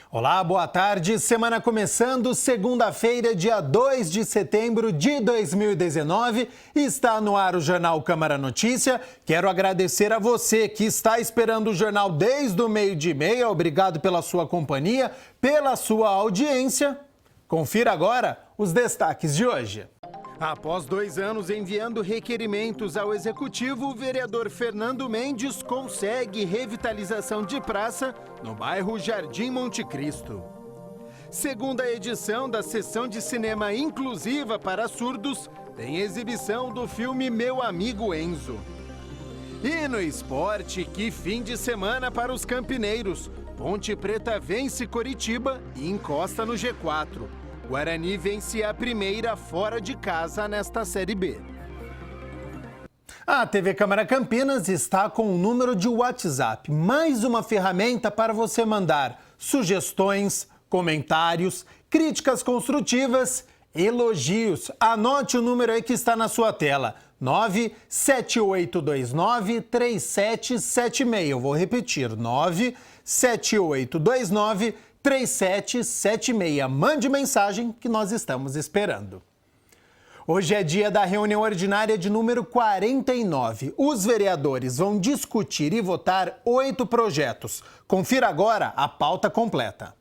Olá, boa tarde. Semana começando, segunda-feira, dia 2 de setembro de 2019. Está no ar o Jornal Câmara Notícia. Quero agradecer a você que está esperando o jornal desde o 12h30. Obrigado pela sua companhia, pela sua audiência. Confira agora os destaques de hoje. Após 2 anos enviando requerimentos ao Executivo, o vereador Fernando Mendes consegue revitalização de praça no bairro Jardim Monte Cristo. Segunda edição da sessão de cinema inclusiva para surdos tem exibição do filme Meu Amigo Enzo. E no esporte, que fim de semana para os campineiros. Ponte Preta vence Coritiba e encosta no G4. Guarani vence a primeira fora de casa nesta Série B. A TV Câmara Campinas está com um número de WhatsApp, mais uma ferramenta para você mandar sugestões, comentários, críticas construtivas, elogios. Anote o número aí que está na sua tela, 97829-3776. Eu vou repetir, 97829-3776. Mande mensagem que nós estamos esperando. Hoje é dia da reunião ordinária de número 49. Os vereadores vão discutir e votar 8 projetos. Confira agora a pauta completa.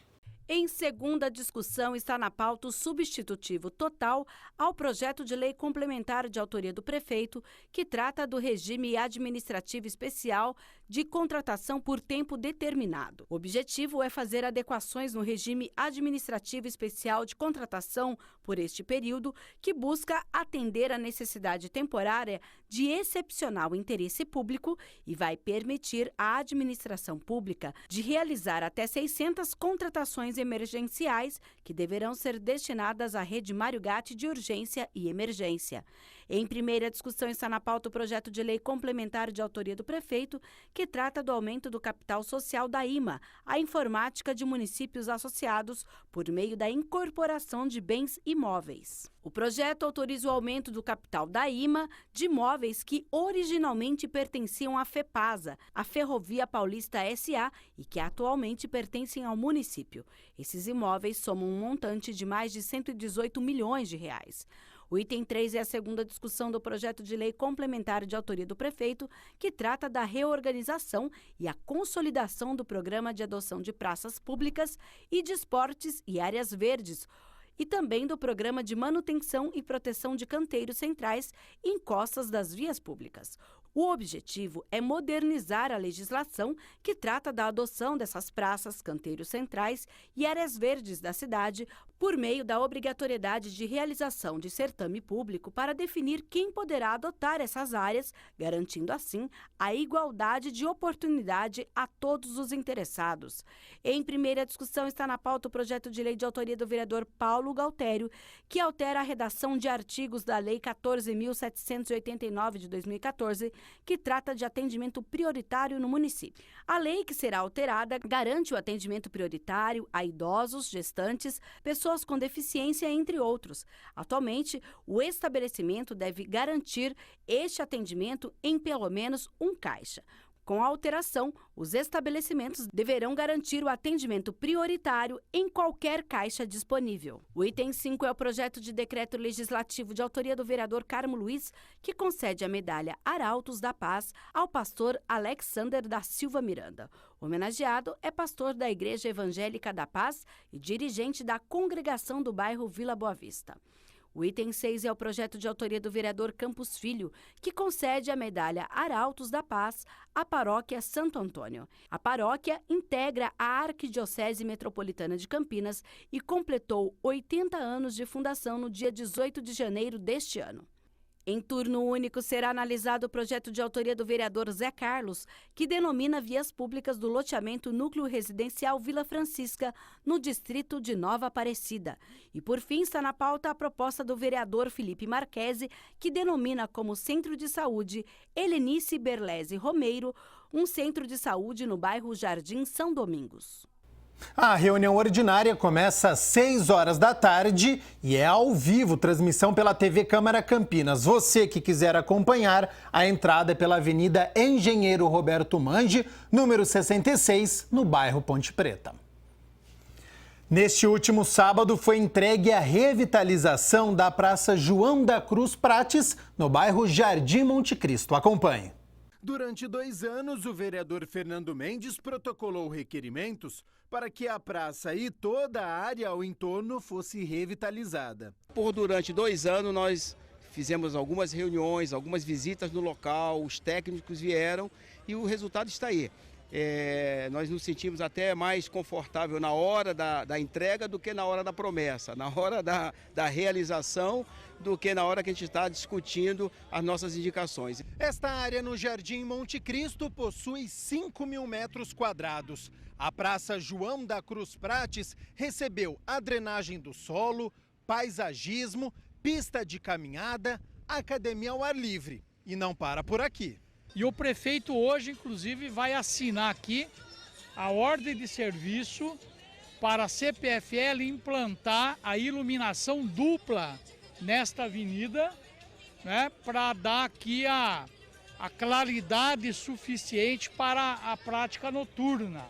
Em segunda discussão, está na pauta o substitutivo total ao projeto de lei complementar de autoria do prefeito, que trata do regime administrativo especial de contratação por tempo determinado. O objetivo é fazer adequações no regime administrativo especial de contratação por este período, que busca atender à necessidade temporária de excepcional interesse público e vai permitir à administração pública de realizar até 600 contratações emergenciais que deverão ser destinadas à rede Mário Gatti de urgência e emergência. Em primeira discussão está na pauta o projeto de lei complementar de autoria do prefeito, que trata do aumento do capital social da IMA, a informática de municípios associados, por meio da incorporação de bens imóveis. O projeto autoriza o aumento do capital da IMA de imóveis que originalmente pertenciam à FEPASA, a Ferrovia Paulista S.A., e que atualmente pertencem ao município. Esses imóveis somam um montante de mais de 118 milhões de reais. O item 3 é a segunda discussão do projeto de lei complementar de autoria do prefeito, que trata da reorganização e a consolidação do programa de adoção de praças públicas e de esportes e áreas verdes, e também do programa de manutenção e proteção de canteiros centrais e encostas das vias públicas. O objetivo é modernizar a legislação que trata da adoção dessas praças, canteiros centrais e áreas verdes da cidade por meio da obrigatoriedade de realização de certame público para definir quem poderá adotar essas áreas, garantindo assim a igualdade de oportunidade a todos os interessados. Em primeira discussão está na pauta o projeto de lei de autoria do vereador Paulo Galtério, que altera a redação de artigos da Lei 14.789 de 2014, que trata de atendimento prioritário no município. A lei que será alterada garante o atendimento prioritário a idosos, gestantes, pessoas com deficiência, entre outros. Atualmente, o estabelecimento deve garantir este atendimento em pelo menos um caixa. Com a alteração, os estabelecimentos deverão garantir o atendimento prioritário em qualquer caixa disponível. O item 5 é o projeto de decreto legislativo de autoria do vereador Carmo Luiz, que concede a medalha Arautos da Paz ao pastor Alexander da Silva Miranda. O homenageado é pastor da Igreja Evangélica da Paz e dirigente da congregação do bairro Vila Boa Vista. O item 6 é o projeto de autoria do vereador Campos Filho, que concede a medalha Arautos da Paz à paróquia Santo Antônio. A paróquia integra a Arquidiocese Metropolitana de Campinas e completou 80 anos de fundação no dia 18 de janeiro deste ano. Em turno único, será analisado o projeto de autoria do vereador Zé Carlos, que denomina vias públicas do loteamento Núcleo Residencial Vila Francisca, no distrito de Nova Aparecida. E, por fim, está na pauta a proposta do vereador Felipe Marquesi, que denomina como Centro de Saúde Helenice Berlese Romeiro, um centro de saúde no bairro Jardim São Domingos. A reunião ordinária começa às 6 horas da tarde e é ao vivo, transmissão pela TV Câmara Campinas. Você que quiser acompanhar, a entrada é pela Avenida Engenheiro Roberto Mange, número 66, no bairro Ponte Preta. Neste último sábado foi entregue a revitalização da Praça João da Cruz Prates, no bairro Jardim Monte Cristo. Acompanhe. Durante 2 anos, o vereador Fernando Mendes protocolou requerimentos para que a praça e toda a área ao entorno fosse revitalizada. Durante 2 anos nós fizemos algumas reuniões, algumas visitas no local, os técnicos vieram e o resultado está aí. Nós nos sentimos até mais confortável na hora da entrega do que na hora da promessa, na hora da realização do que na hora que a gente está discutindo as nossas indicações. Esta área no Jardim Monte Cristo possui 5.000 metros quadrados. A Praça João da Cruz Prates recebeu a drenagem do solo, paisagismo, pista de caminhada, academia ao ar livre. E não para por aqui. E o prefeito hoje, inclusive, vai assinar aqui a ordem de serviço para a CPFL implantar a iluminação dupla nesta avenida, né, para dar aqui a claridade suficiente para a prática noturna.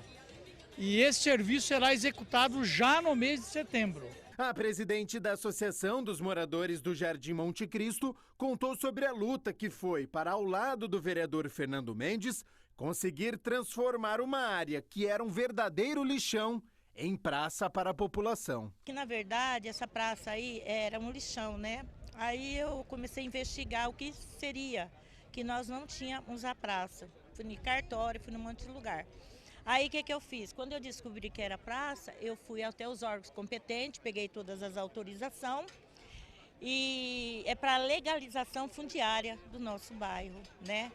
E esse serviço será executado já no mês de setembro. A presidente da Associação dos Moradores do Jardim Monte Cristo contou sobre a luta que foi para, ao lado do vereador Fernando Mendes, conseguir transformar uma área que era um verdadeiro lixão em praça para a população. Que na verdade essa praça aí era um lixão, né? Aí eu comecei a investigar o que seria, que nós não tínhamos a praça. Fui no cartório, fui num monte de lugar. Aí o que eu fiz? Quando eu descobri que era praça, eu fui até os órgãos competentes, peguei todas as autorizações e é para legalização fundiária do nosso bairro, né?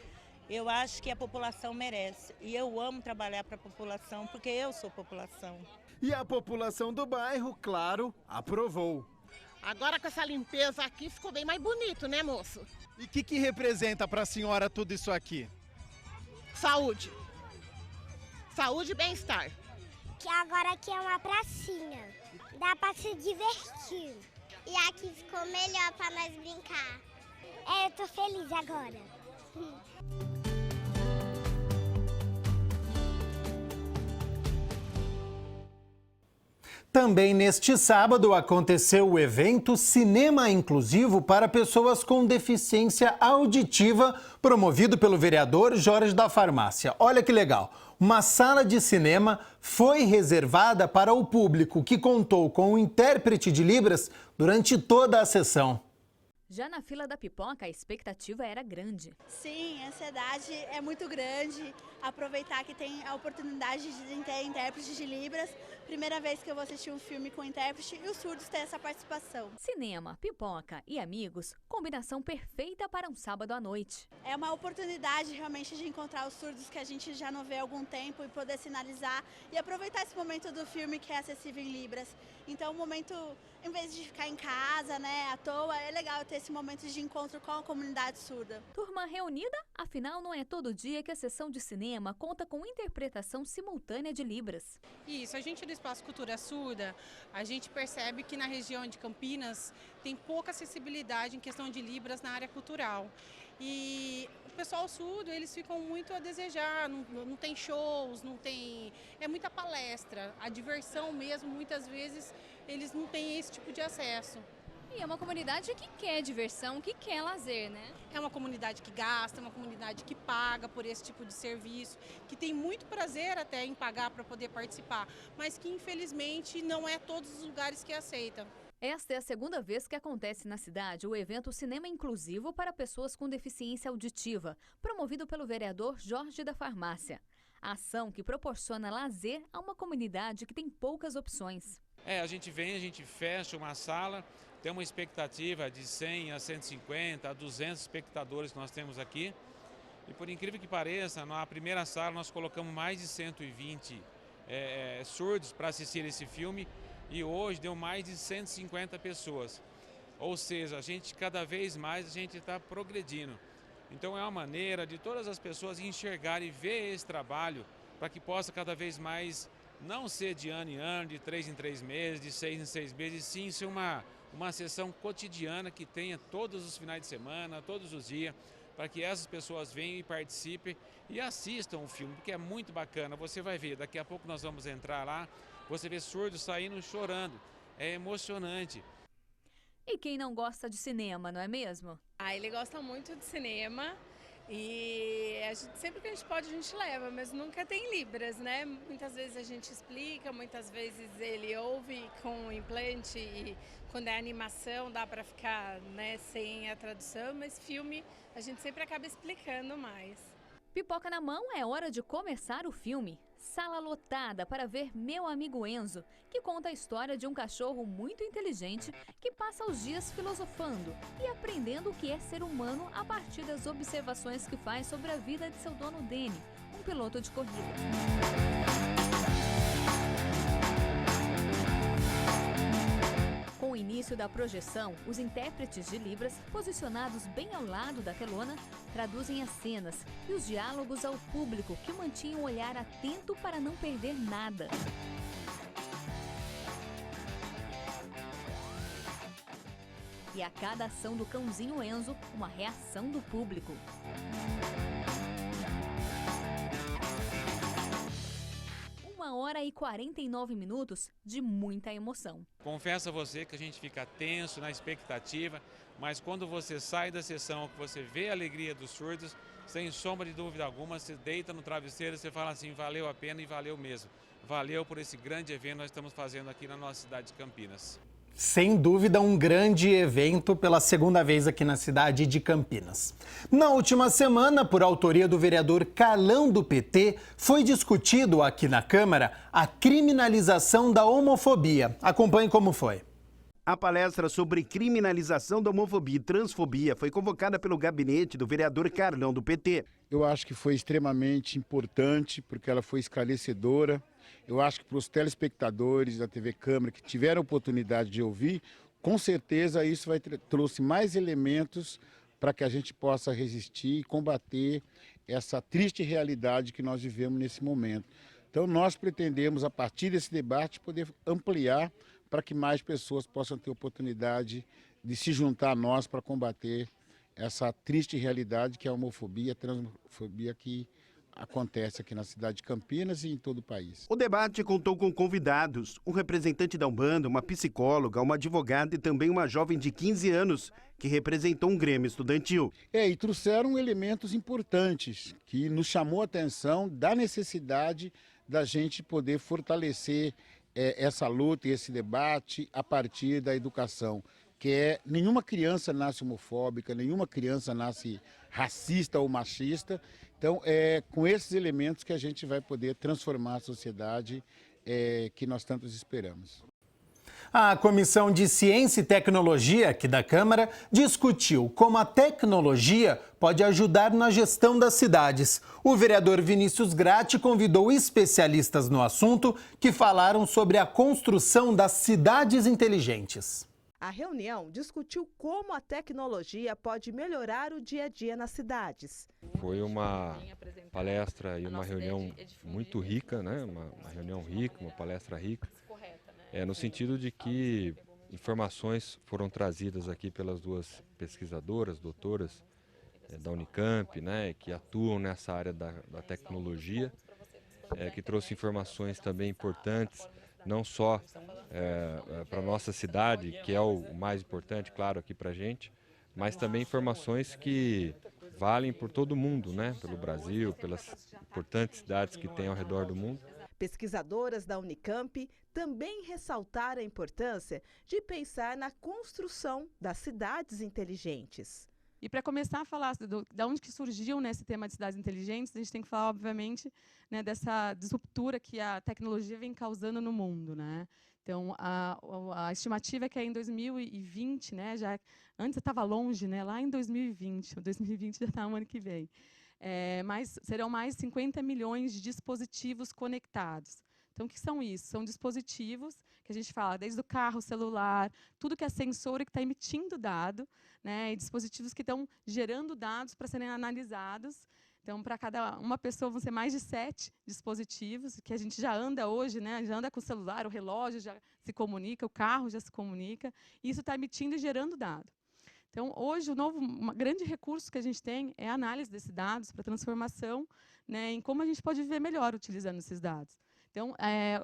Eu acho que a população merece e eu amo trabalhar para a população porque eu sou população. E a população do bairro, claro, aprovou. Agora com essa limpeza aqui ficou bem mais bonito, né, moço? E o que representa para a senhora tudo isso aqui? Saúde. Saúde e bem-estar. Que agora aqui é uma pracinha. Dá pra se divertir. E aqui ficou melhor pra nós brincar. Eu tô feliz agora. Também neste sábado aconteceu o evento Cinema Inclusivo para Pessoas com Deficiência Auditiva, promovido pelo vereador Jorge da Farmácia. Olha que legal! Uma sala de cinema foi reservada para o público, que contou com um intérprete de Libras durante toda a sessão. Já na fila da pipoca, a expectativa era grande. Sim, a ansiedade é muito grande. Aproveitar que tem a oportunidade de ter intérprete de Libras. Primeira vez que eu vou assistir um filme com intérprete e os surdos têm essa participação. Cinema, pipoca e amigos, combinação perfeita para um sábado à noite. É uma oportunidade realmente de encontrar os surdos que a gente já não vê há algum tempo e poder sinalizar e aproveitar esse momento do filme que é acessível em Libras. Então, o momento, em vez de ficar em casa, né, à toa, é legal ter esse momento de encontro com a comunidade surda. Turma reunida? Afinal, não é todo dia que a sessão de cinema conta com interpretação simultânea de Libras. Isso, a gente do Espaço Cultura Surda, a gente percebe que na região de Campinas tem pouca acessibilidade em questão de Libras na área cultural. E o pessoal surdo, eles ficam muito a desejar, não tem shows, não tem... É muita palestra, a diversão mesmo, muitas vezes, eles não têm esse tipo de acesso. E é uma comunidade que quer diversão, que quer lazer, né? É uma comunidade que gasta, é uma comunidade que paga por esse tipo de serviço, que tem muito prazer até em pagar para poder participar, mas que infelizmente não é todos os lugares que aceitam. Esta é a segunda vez que acontece na cidade o evento Cinema Inclusivo para Pessoas com Deficiência Auditiva, promovido pelo vereador Jorge da Farmácia. A ação que proporciona lazer a uma comunidade que tem poucas opções. A gente vem, a gente fecha uma sala, tem uma expectativa de 100 a 150 a 200 espectadores que nós temos aqui. E por incrível que pareça, na primeira sala nós colocamos mais de 120 surdos para assistir esse filme. E hoje deu mais de 150 pessoas. Ou seja, cada vez mais a gente está progredindo. Então é uma maneira de todas as pessoas enxergarem e ver esse trabalho para que possa cada vez mais não ser de ano em ano, de 3 em 3 meses, de 6 em 6 meses, sim ser uma sessão cotidiana que tenha todos os finais de semana, todos os dias, para que essas pessoas venham e participem e assistam o filme, porque é muito bacana. Você vai ver, daqui a pouco nós vamos entrar lá, você vê surdos saindo chorando, é emocionante. E quem não gosta de cinema, não é mesmo? Ele gosta muito de cinema e sempre que a gente pode a gente leva, mas nunca tem libras, né? Muitas vezes a gente explica, muitas vezes ele ouve com implante e quando é animação dá para ficar, né, sem a tradução, mas filme a gente sempre acaba explicando mais. Pipoca na mão, é hora de começar o filme. Sala lotada para ver Meu Amigo Enzo, que conta a história de um cachorro muito inteligente que passa os dias filosofando e aprendendo o que é ser humano a partir das observações que faz sobre a vida de seu dono Danny, um piloto de corrida. Com o início da projeção, os intérpretes de Libras, posicionados bem ao lado da telona, traduzem as cenas e os diálogos ao público, que mantinha o olhar atento para não perder nada. E a cada ação do cãozinho Enzo, uma reação do público. 1h49 de muita emoção. Confesso a você que a gente fica tenso, na expectativa, mas quando você sai da sessão, que você vê a alegria dos surdos, sem sombra de dúvida alguma, você deita no travesseiro e você fala assim, valeu a pena e valeu mesmo. Valeu por esse grande evento que nós estamos fazendo aqui na nossa cidade de Campinas. Sem dúvida, um grande evento pela segunda vez aqui na cidade de Campinas. Na última semana, por autoria do vereador Carlão do PT, foi discutido aqui na Câmara a criminalização da homofobia. Acompanhe como foi. A palestra sobre criminalização da homofobia e transfobia foi convocada pelo gabinete do vereador Carlão do PT. Eu acho que foi extremamente importante, porque ela foi esclarecedora. Eu acho que para os telespectadores da TV Câmara que tiveram a oportunidade de ouvir, com certeza isso trouxe mais elementos para que a gente possa resistir e combater essa triste realidade que nós vivemos nesse momento. Então nós pretendemos, a partir desse debate, poder ampliar para que mais pessoas possam ter oportunidade de se juntar a nós para combater essa triste realidade que é a homofobia e a transfobia que acontece aqui na cidade de Campinas e em todo o país. O debate contou com convidados, um representante da Umbanda, uma psicóloga, uma advogada e também uma jovem de 15 anos que representou um grêmio estudantil. E trouxeram elementos importantes que nos chamou a atenção da necessidade da gente poder fortalecer essa luta e esse debate a partir da educação, que nenhuma criança nasce homofóbica, nenhuma criança nasce racista ou machista. Então, é com esses elementos que a gente vai poder transformar a sociedade que nós tantos esperamos. A Comissão de Ciência e Tecnologia aqui da Câmara discutiu como a tecnologia pode ajudar na gestão das cidades. O vereador Vinícius Gratti convidou especialistas no assunto que falaram sobre a construção das cidades inteligentes. A reunião discutiu como a tecnologia pode melhorar o dia a dia nas cidades. Foi uma palestra e uma reunião muito rica, né? Uma reunião rica, uma palestra rica, no sentido de que informações foram trazidas aqui pelas duas pesquisadoras, doutoras da Unicamp, né? Que atuam nessa área da tecnologia, que trouxe informações também importantes, não só para a nossa cidade, que é o mais importante, claro, aqui para a gente, mas também informações que valem por todo mundo, né? Pelo Brasil, pelas importantes cidades que tem ao redor do mundo. Pesquisadoras da Unicamp também ressaltaram a importância de pensar na construção das cidades inteligentes. E para começar a falar de onde que surgiu esse tema de cidades inteligentes, a gente tem que falar, obviamente, né, dessa disruptura que a tecnologia vem causando no mundo, né? Então, a estimativa é que em 2020, né, antes estava longe, né, lá em 2020, o 2020 já está no ano que vem, mas serão mais 50 milhões de dispositivos conectados. Então, o que são isso? São dispositivos que a gente fala, desde o carro, celular, tudo que é sensor e que está emitindo dado, né, e dispositivos que estão gerando dados para serem analisados, Então, para cada uma pessoa vão ser mais de 7 dispositivos, que a gente já anda hoje, né? Já anda com o celular, o relógio já se comunica, o carro já se comunica, e isso está emitindo e gerando dado. Então, hoje, um grande recurso que a gente tem é a análise desses dados para transformação, né, em como a gente pode viver melhor utilizando esses dados. Então,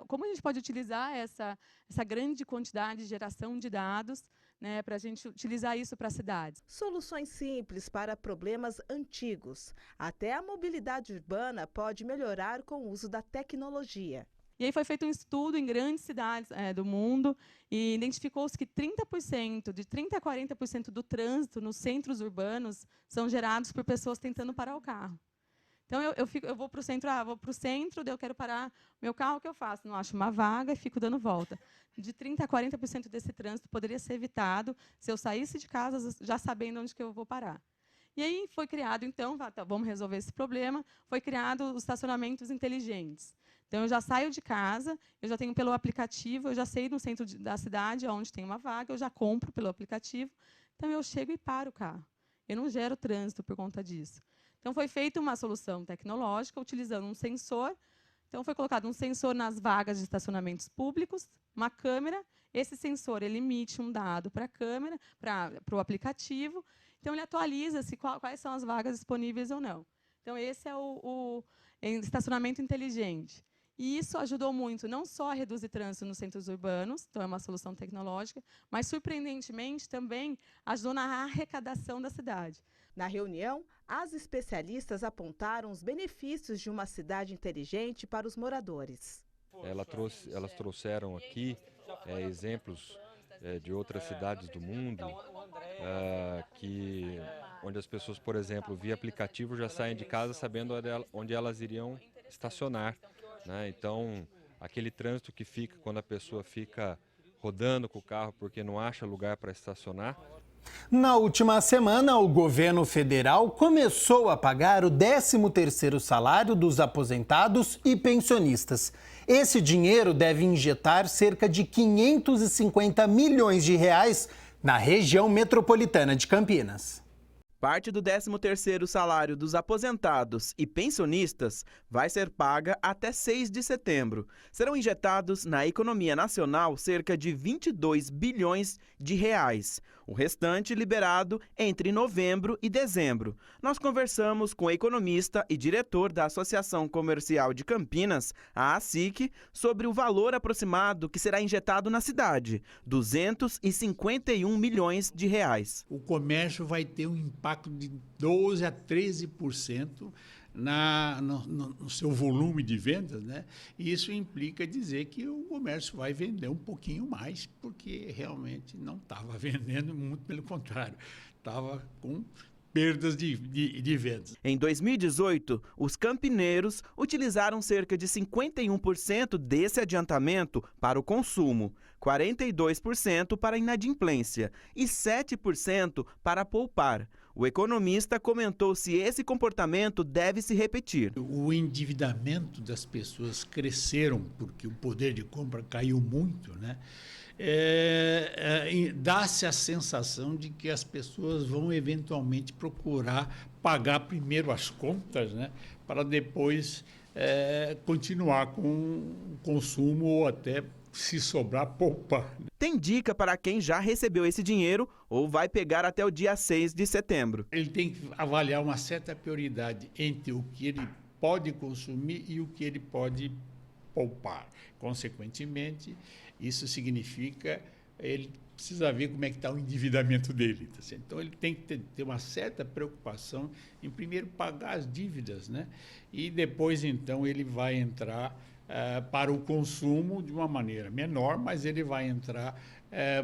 como a gente pode utilizar essa grande quantidade de geração de dados, né, para a gente utilizar isso para as cidades. Soluções simples para problemas antigos. Até a mobilidade urbana pode melhorar com o uso da tecnologia. E aí foi feito um estudo em grandes cidades do mundo e identificou-se que 30%, de 30% a 40% do trânsito nos centros urbanos são gerados por pessoas tentando parar o carro. Então, eu vou para o centro, daí eu quero parar meu carro, o que eu faço? Não acho uma vaga e fico dando volta. De 30% a 40% desse trânsito poderia ser evitado se eu saísse de casa já sabendo onde que eu vou parar. E aí foi criado, então, vamos resolver esse problema, foi criado os estacionamentos inteligentes. Então, eu já saio de casa, eu já tenho pelo aplicativo, eu já sei no centro da cidade onde tem uma vaga, eu já compro pelo aplicativo, então eu chego e paro o carro. Eu não gero trânsito por conta disso. Então, foi feita uma solução tecnológica utilizando um sensor. Então, foi colocado um sensor nas vagas de estacionamentos públicos, uma câmera. Esse sensor ele emite um dado para a câmera, para o aplicativo. Então, ele atualiza quais são as vagas disponíveis ou não. Então, esse é o estacionamento inteligente. E isso ajudou muito, não só a reduzir trânsito nos centros urbanos, então é uma solução tecnológica, mas, surpreendentemente, também ajudou na arrecadação da cidade. Na reunião, as especialistas apontaram os benefícios de uma cidade inteligente para os moradores. Elas trouxeram aqui exemplos de outras cidades do mundo, onde as pessoas, por exemplo, via aplicativo já saem de casa sabendo onde elas iriam estacionar, né? Então, aquele trânsito que fica quando a pessoa fica rodando com o carro porque não acha lugar para estacionar. Na última semana, o governo federal começou a pagar o 13º salário dos aposentados e pensionistas. Esse dinheiro deve injetar cerca de 550 milhões de reais na região metropolitana de Campinas. Parte do 13º salário dos aposentados e pensionistas vai ser paga até 6 de setembro. Serão injetados na economia nacional cerca de 22 bilhões de reais. O restante liberado entre novembro e dezembro. Nós conversamos com o economista e diretor da Associação Comercial de Campinas, a ASIC, sobre o valor aproximado que será injetado na cidade, 251 milhões de reais. O comércio vai ter um impacto de 12% a 13% no seu volume de vendas, né? E isso implica dizer que o comércio vai vender um pouquinho mais, porque realmente não estava vendendo, muito pelo contrário, estava com perdas de vendas. Em 2018, os campineiros utilizaram cerca de 51% desse adiantamento para o consumo, 42% para a inadimplência e 7% para poupar. O economista comentou se esse comportamento deve se repetir. O endividamento das pessoas cresceram porque o poder de compra caiu muito, né? Dá-se a sensação de que as pessoas vão eventualmente procurar pagar primeiro as contas, né? Para depois continuar com o consumo ou até, se sobrar, poupar. Tem dica para quem já recebeu esse dinheiro ou vai pegar até o dia 6 de setembro. Ele tem que avaliar uma certa prioridade entre o que ele pode consumir e o que ele pode poupar. Consequentemente, isso significa ele precisa ver como é que está o endividamento dele. Tá certo? Então, ele tem que ter uma certa preocupação em primeiro pagar as dívidas, né? E depois, então, ele vai entrar para o consumo de uma maneira menor, mas ele vai entrar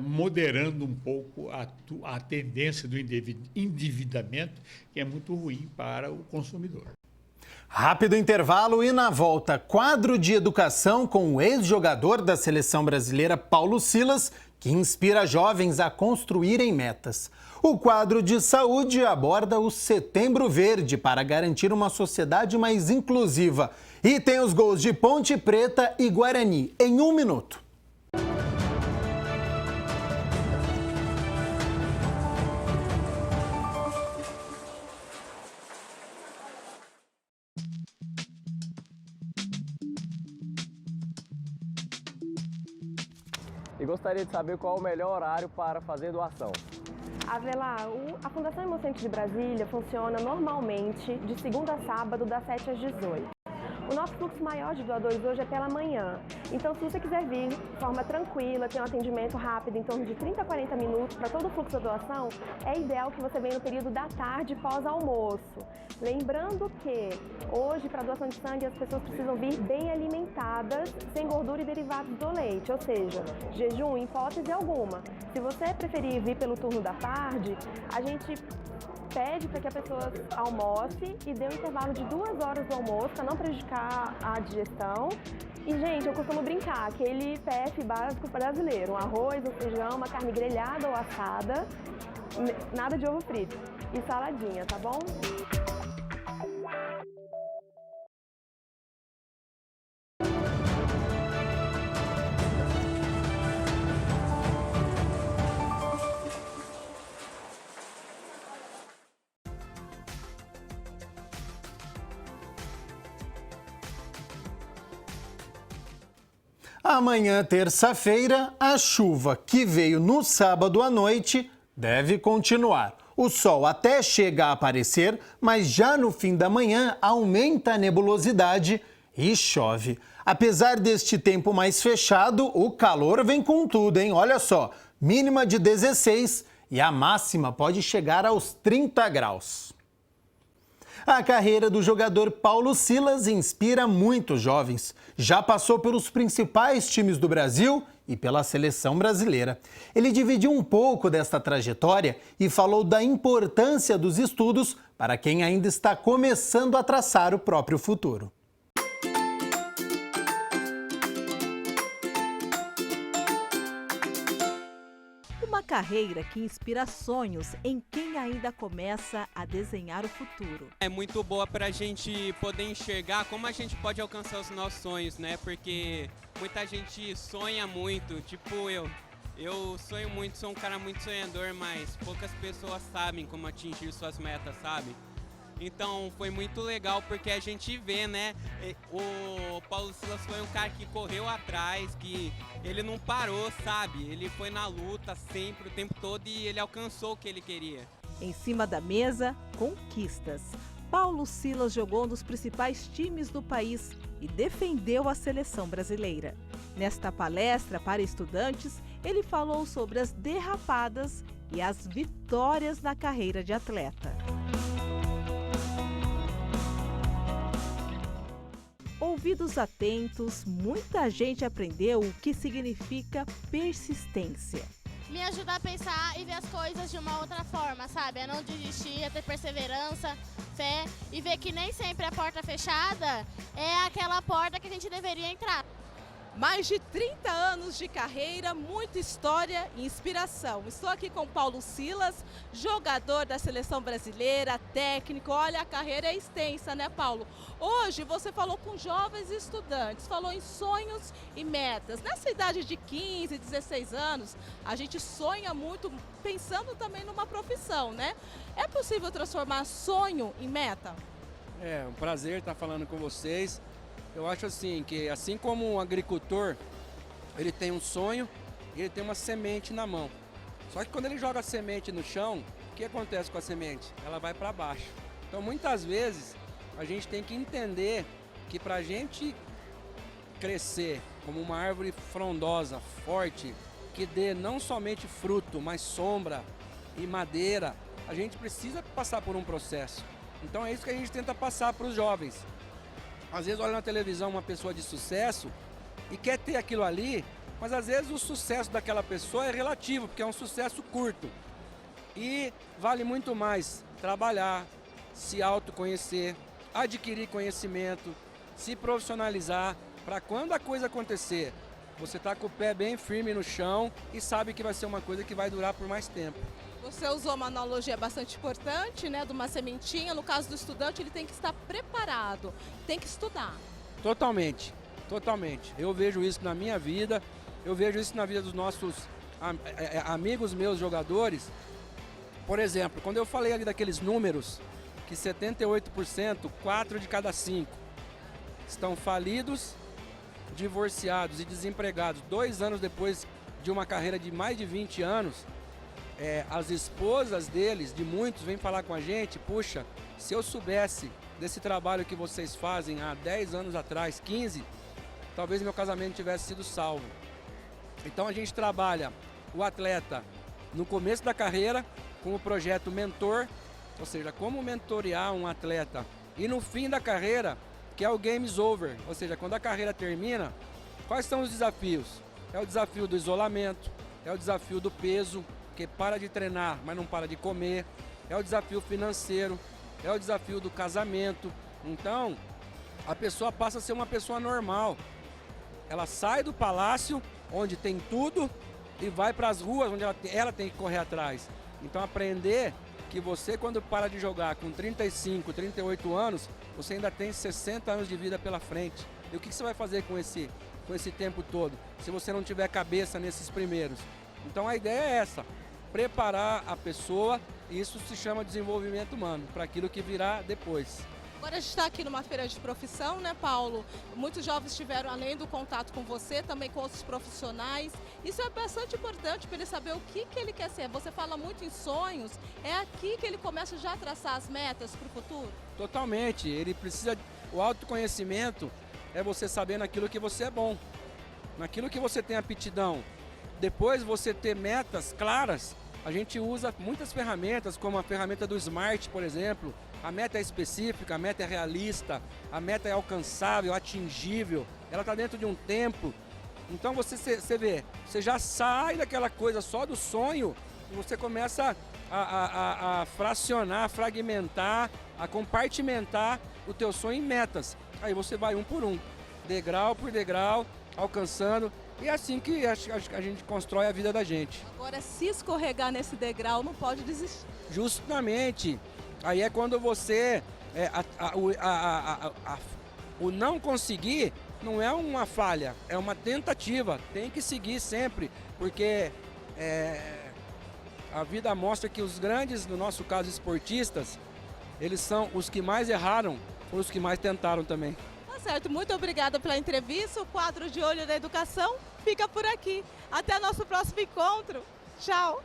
moderando um pouco a tendência do endividamento, que é muito ruim para o consumidor. Rápido intervalo e na volta, quadro de educação com o ex-jogador da seleção brasileira Paulo Silas, que inspira jovens a construírem metas. O quadro de saúde aborda o Setembro Verde para garantir uma sociedade mais inclusiva. E tem os gols de Ponte Preta e Guarani em 1 minuto. e gostaria de saber qual é o melhor horário para fazer doação. Avelar, a Fundação Hemocentro de Brasília funciona normalmente de segunda a sábado, das 7 às 18. O nosso fluxo maior de doadores hoje é pela manhã. Então, se você quiser vir de forma tranquila, ter um atendimento rápido, em torno de 30 a 40 minutos para todo o fluxo da doação, é ideal que você venha no período da tarde, pós-almoço. Lembrando que hoje, para a doação de sangue, as pessoas precisam vir bem alimentadas, sem gordura e derivados do leite, ou seja, jejum em hipótese alguma. Se você preferir vir pelo turno da tarde, a gente pede para que a pessoa almoce e dê um intervalo de 2 horas do almoço para não prejudicar a digestão. E, gente, eu costumo brincar, aquele PF básico brasileiro, um arroz, um feijão, uma carne grelhada ou assada, nada de ovo frito e saladinha, tá bom? Amanhã, terça-feira, a chuva que veio no sábado à noite deve continuar. O sol até chega a aparecer, mas já no fim da manhã aumenta a nebulosidade e chove. Apesar deste tempo mais fechado, o calor vem com tudo, hein? Olha só, mínima de 16 e a máxima pode chegar aos 30 graus. A carreira do jogador Paulo Silas inspira muitos jovens. Já passou pelos principais times do Brasil e pela seleção brasileira. Ele dividiu um pouco desta trajetória e falou da importância dos estudos para quem ainda está começando a traçar o próprio futuro. Uma carreira que inspira sonhos em quem ainda começa a desenhar o futuro. É muito boa para a gente poder enxergar como a gente pode alcançar os nossos sonhos, né? Porque muita gente sonha muito, tipo eu. Eu sonho muito, sou um cara muito sonhador, mas poucas pessoas sabem como atingir suas metas, sabe? Então foi muito legal porque a gente vê, né? O Paulo Silas foi um cara que correu atrás, que ele não parou, sabe? Ele foi na luta sempre, o tempo todo, e ele alcançou o que ele queria. Em cima da mesa, conquistas. Paulo Silas jogou um dos principais times do país e defendeu a seleção brasileira. Nesta palestra para estudantes, ele falou sobre as derrapadas e as vitórias na carreira de atleta. Ouvidos atentos, muita gente aprendeu o que significa persistência. Me ajuda a pensar e ver as coisas de uma outra forma, sabe? A não desistir, a ter perseverança, fé e ver que nem sempre a porta fechada é aquela porta que a gente deveria entrar. Mais de 30 anos de carreira, muita história e inspiração. Estou aqui com Paulo Silas, jogador da seleção brasileira, técnico. Olha, a carreira é extensa, né, Paulo? Hoje você falou com jovens estudantes, falou em sonhos e metas. Nessa idade de 15, 16 anos, a gente sonha muito pensando também numa profissão, né? É possível transformar sonho em meta? É um prazer estar falando com vocês. Eu acho assim, que assim como um agricultor, ele tem um sonho e ele tem uma semente na mão. Só que quando ele joga a semente no chão, o que acontece com a semente? Ela vai para baixo. Então muitas vezes a gente tem que entender que para a gente crescer como uma árvore frondosa, forte, que dê não somente fruto, mas sombra e madeira, a gente precisa passar por um processo. Então é isso que a gente tenta passar para os jovens. Às vezes olha na televisão uma pessoa de sucesso e quer ter aquilo ali, mas às vezes o sucesso daquela pessoa é relativo, porque é um sucesso curto. E vale muito mais trabalhar, se autoconhecer, adquirir conhecimento, se profissionalizar, para quando a coisa acontecer, você tá com o pé bem firme no chão e sabe que vai ser uma coisa que vai durar por mais tempo. Você usou uma analogia bastante importante, né, de uma sementinha. No caso do estudante, ele tem que estar preparado, tem que estudar. Totalmente, totalmente. Eu vejo isso na minha vida, eu vejo isso na vida dos nossos amigos meus jogadores. Por exemplo, quando eu falei ali daqueles números, que 78%, 4 de cada 5 estão falidos divorciados e desempregados 2 anos depois de uma carreira de mais de 20 anos, as esposas deles, de muitos, vêm falar com a gente, puxa, se eu soubesse desse trabalho que vocês fazem há 10 anos atrás, 15, talvez meu casamento tivesse sido salvo. Então a gente trabalha o atleta no começo da carreira com o projeto Mentor, ou seja, como mentorear um atleta, e no fim da carreira, que é o Games Over, ou seja, quando a carreira termina, quais são os desafios? É o desafio do isolamento, é o desafio do peso, que para de treinar, mas não para de comer, é o desafio financeiro, é o desafio do casamento. Então, a pessoa passa a ser uma pessoa normal. Ela sai do palácio, onde tem tudo, e vai para as ruas, onde ela tem que correr atrás. Então, aprender que você, quando para de jogar com 35, 38 anos, você ainda tem 60 anos de vida pela frente. E o que você vai fazer com esse tempo todo, se você não tiver cabeça nesses primeiros? Então, a ideia é essa, preparar a pessoa, e isso se chama desenvolvimento humano, para aquilo que virá depois. Agora a gente está aqui numa feira de profissão, né, Paulo? Muitos jovens tiveram, além do contato com você, também com outros profissionais. Isso é bastante importante para ele saber o que ele quer ser. Você fala muito em sonhos, é aqui que ele começa já a traçar as metas para o futuro? Totalmente, ele precisa, o autoconhecimento é você saber naquilo que você é bom, naquilo que você tem aptidão. Depois você ter metas claras, a gente usa muitas ferramentas, como a ferramenta do SMART, por exemplo. A meta é específica, a meta é realista, a meta é alcançável, atingível, ela está dentro de um tempo. Então você vê, você já sai daquela coisa só do sonho e você começa a fracionar, a fragmentar, a compartimentar o teu sonho em metas. Aí você vai um por um, degrau por degrau, alcançando. E é assim que a gente constrói a vida da gente. Agora, se escorregar nesse degrau, não pode desistir. Justamente. Aí é quando você... o não conseguir não é uma falha, é uma tentativa. Tem que seguir sempre, porque a vida mostra que os grandes, no nosso caso esportistas, eles são os que mais erraram, foram os que mais tentaram também. Tá certo, muito obrigada pela entrevista. O quadro de Olho da Educação fica por aqui. Até nosso próximo encontro. Tchau!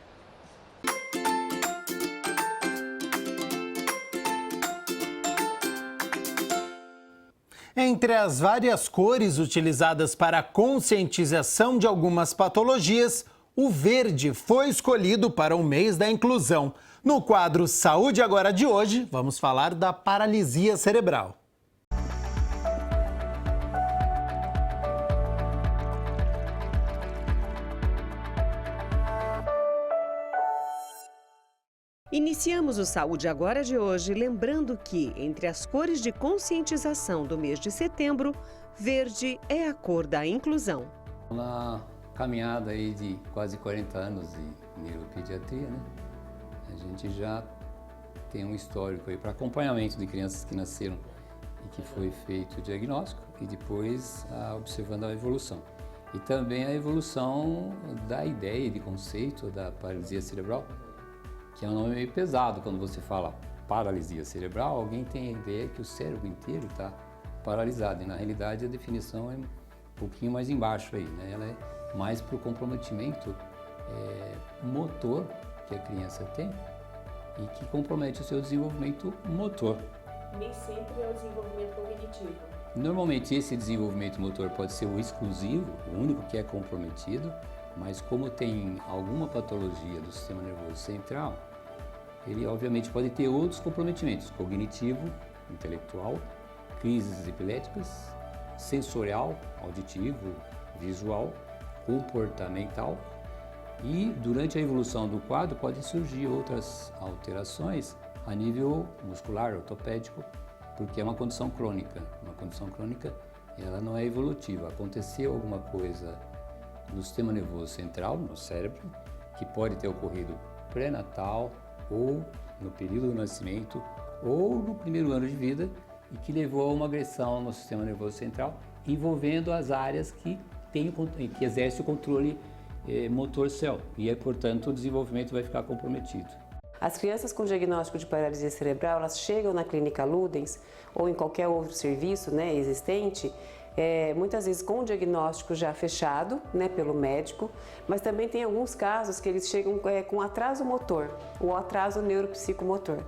Entre as várias cores utilizadas para a conscientização de algumas patologias, o verde foi escolhido para o mês da inclusão. No quadro Saúde Agora de hoje, vamos falar da paralisia cerebral. Iniciamos o Saúde Agora de hoje lembrando que, entre as cores de conscientização do mês de setembro, verde é a cor da inclusão. Na caminhada aí de quase 40 anos de neuropediatria, né, a gente já tem um histórico aí para acompanhamento de crianças que nasceram e que foi feito o diagnóstico e depois observando a evolução. E também a evolução da ideia e de conceito da paralisia cerebral, que é um nome meio pesado. Quando você fala paralisia cerebral, alguém tem a ideia que o cérebro inteiro está paralisado, e na realidade a definição é um pouquinho mais embaixo aí, né? Ela é mais para o comprometimento motor que a criança tem e que compromete o seu desenvolvimento motor. Nem sempre é o desenvolvimento cognitivo. Normalmente esse desenvolvimento motor pode ser o exclusivo, o único que é comprometido, mas como tem alguma patologia do sistema nervoso central, ele obviamente pode ter outros comprometimentos, cognitivo, intelectual, crises epiléticas, sensorial, auditivo, visual, comportamental, e durante a evolução do quadro podem surgir outras alterações a nível muscular, ortopédico, porque é uma condição crônica. Uma condição crônica, ela não é evolutiva. Aconteceu alguma coisa no sistema nervoso central, no cérebro, que pode ter ocorrido pré-natal ou no período do nascimento ou no primeiro ano de vida e que levou a uma agressão no sistema nervoso central envolvendo as áreas que exercem o controle motor cell e aí, portanto, o desenvolvimento vai ficar comprometido. As crianças com diagnóstico de paralisia cerebral, elas chegam na clínica Ludens ou em qualquer outro serviço, né, existente, muitas vezes com o diagnóstico já fechado, né, pelo médico, mas também tem alguns casos que eles chegam com atraso motor ou atraso neuropsicomotor.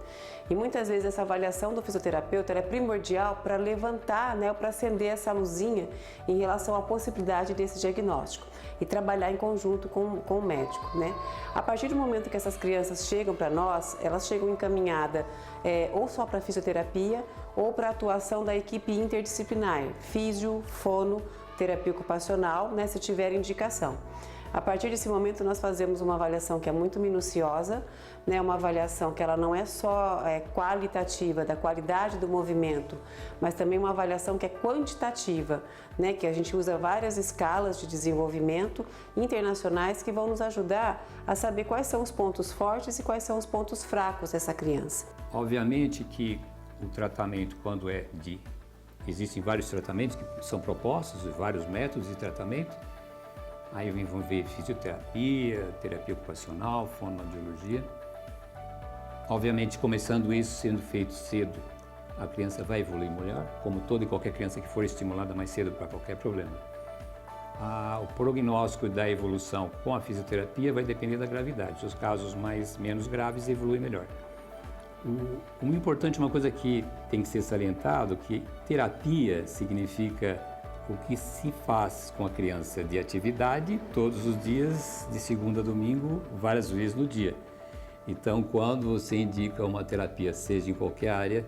E muitas vezes essa avaliação do fisioterapeuta é primordial para levantar, né, para acender essa luzinha em relação à possibilidade desse diagnóstico e trabalhar em conjunto com o médico, né? A partir do momento que essas crianças chegam para nós, elas chegam encaminhadas ou só para fisioterapia ou para a atuação da equipe interdisciplinar, físio, fono, terapia ocupacional, né, se tiver indicação. A partir desse momento nós fazemos uma avaliação que é muito minuciosa, né, uma avaliação que ela não é só qualitativa, da qualidade do movimento, mas também uma avaliação que é quantitativa, né, que a gente usa várias escalas de desenvolvimento internacionais que vão nos ajudar a saber quais são os pontos fortes e quais são os pontos fracos dessa criança. Obviamente que o tratamento, quando existem vários tratamentos que são propostos, vários métodos de tratamento. Aí vão ver fisioterapia, terapia ocupacional, fonoaudiologia. Obviamente, começando isso, sendo feito cedo, a criança vai evoluir melhor, como toda e qualquer criança que for estimulada mais cedo para qualquer problema. O prognóstico da evolução com a fisioterapia vai depender da gravidade. Os casos menos graves evoluem melhor. O importante, uma coisa que tem que ser salientado, que terapia significa o que se faz com a criança de atividade todos os dias, de segunda a domingo, várias vezes no dia. Então, quando você indica uma terapia, seja em qualquer área,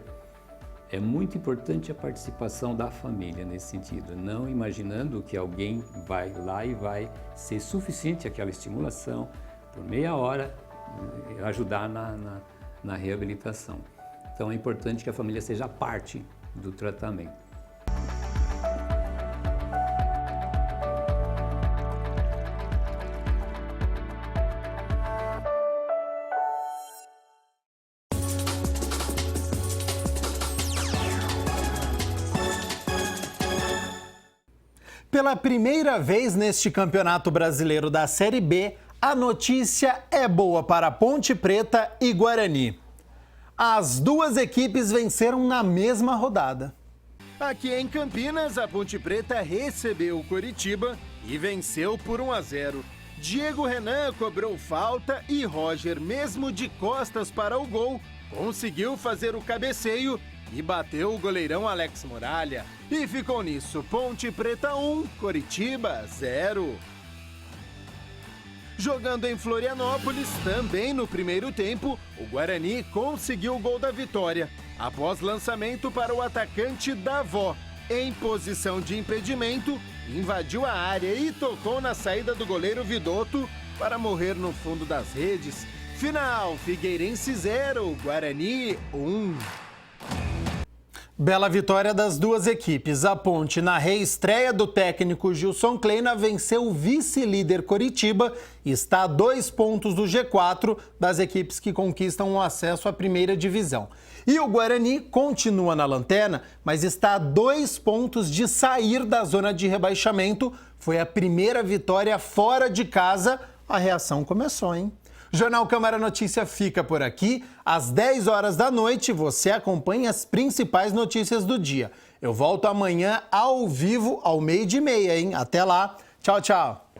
é muito importante a participação da família nesse sentido, não imaginando que alguém vai lá e vai ser suficiente aquela estimulação por meia hora, ajudar na reabilitação. Então, é importante que a família seja parte do tratamento. Pela primeira vez neste Campeonato Brasileiro da Série B, a notícia é boa para Ponte Preta e Guarani. As duas equipes venceram na mesma rodada. Aqui em Campinas, a Ponte Preta recebeu o Coritiba e venceu por 1-0. Diego Renan cobrou falta e Roger, mesmo de costas para o gol, conseguiu fazer o cabeceio e bateu o goleirão Alex Muralha. E ficou nisso, Ponte Preta 1, Coritiba 0. Jogando em Florianópolis, também no primeiro tempo, o Guarani conseguiu o gol da vitória, após lançamento para o atacante Davó. Em posição de impedimento, invadiu a área e tocou na saída do goleiro Vidotto para morrer no fundo das redes. Final, Figueirense 0, Guarani 1. Bela vitória das duas equipes. A Ponte, na reestreia do técnico Gilson Kleina, venceu o vice-líder Coritiba e está a 2 pontos do G4 das equipes que conquistam o acesso à primeira divisão. E o Guarani continua na lanterna, mas está a 2 pontos de sair da zona de rebaixamento. Foi a primeira vitória fora de casa. A reação começou, hein? O Jornal Câmara Notícia fica por aqui. Às 10 horas da noite, você acompanha as principais notícias do dia. Eu volto amanhã ao vivo, ao 12:30, hein? Até lá. Tchau, tchau.